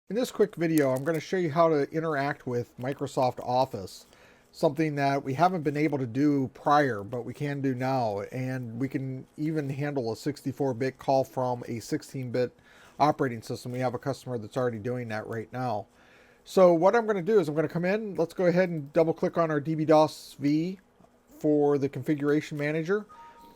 In this quick video, I'm going to show you how to interact with Microsoft Office, something that we haven't been able to do prior, but we can do now. And we can even handle a 64-bit call from a 16-bit operating system. We have a customer that's already doing that right now. So what I'm going to do is I'm going to come in. Let's go ahead and double click on our dbDOSv for the configuration manager.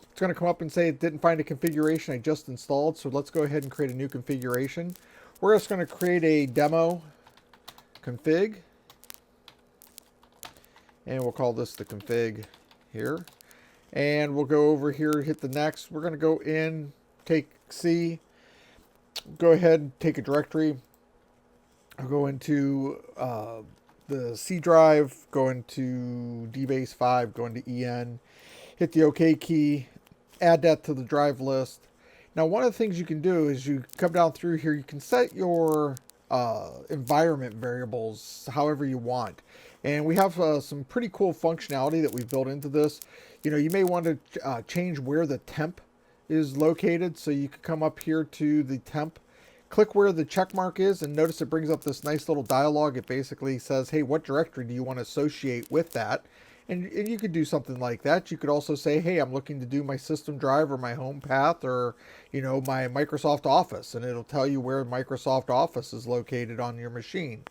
It's going to come up and say it didn't find a configuration I just installed. So let's go ahead and create a new configuration. We're just going to create a demo config, and we'll call this the config here. And we'll go over here, hit the next. We're going to go in, take C, go ahead and take a directory. I'll go into the C drive, go into dbase5, go into EN, hit the OK key, add that to the drive list. Now, one of the things you can do is you come down through here, you can set your environment variables however you want. And we have some pretty cool functionality that we've built into this. You know, you may want to change where the temp is located. So you can come up here to the temp, click where the check mark is, and notice it brings up this nice little dialog. It basically says, hey, what directory do you want to associate with that? And you could do something like that. You could also say, hey, I'm looking to do my system drive or my home path or, you know, my Microsoft Office. And it'll tell you where Microsoft Office is located on your machine.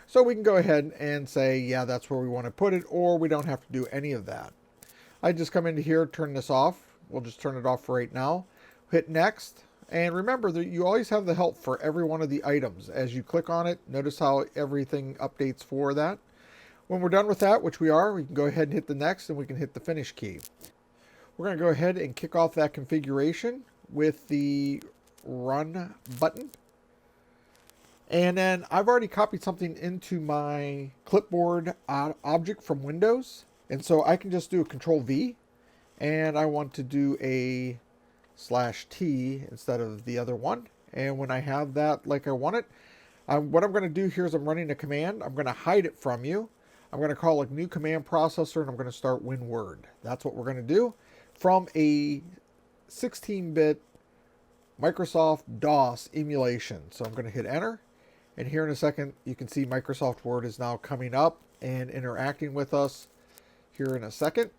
So we can go ahead and say, yeah, that's where we want to put it, or we don't have to do any of that. I just come into here, turn this off. We'll just turn it off for right now. Hit next. And remember that you always have the help for every one of the items. As you click on it, notice how everything updates for that. When we're done with that, which we are, we can go ahead and hit the next, and we can hit the finish key. We're going to go ahead and kick off that configuration with the run button. And then I've already copied something into my clipboard object from Windows. And so I can just do a Control V, and I want to do a /T instead of the other one. And when I have that like I want it, what I'm going to do here is I'm running a command. I'm going to hide it from you. I'm going to call a new command processor, and I'm going to start WinWord. That's what we're going to do from a 16-bit Microsoft DOS emulation. So I'm going to hit enter. And here in a second, you can see Microsoft Word is now coming up and interacting with us here in a second.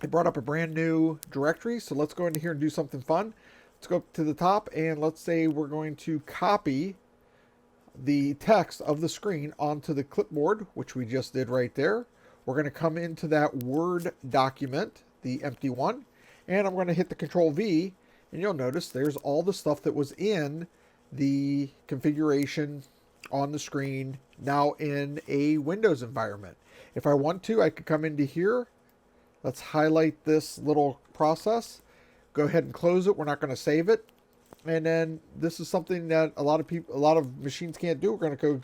It brought up a brand new directory. So let's go into here and do something fun. Let's go up to the top, and let's say we're going to copy the text of the screen onto the clipboard, which we just did right there. We're going to come into that Word document, the empty one, and I'm going to hit the Control V, and you'll notice there's all the stuff that was in the configuration on the screen now in a Windows environment. If I want to, I could come into here. Let's highlight this little process. Go ahead and close it. We're not going to save it. And then this is something that a lot of machines can't do. We're going to go,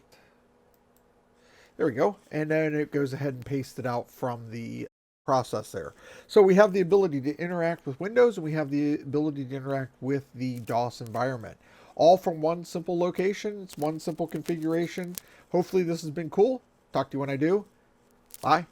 there we go. And then it goes ahead and pastes it out from the process there. So we have the ability to interact with Windows, and we have the ability to interact with the DOS environment. All from one simple location. It's one simple configuration. Hopefully this has been cool. Talk to you when I do. Bye.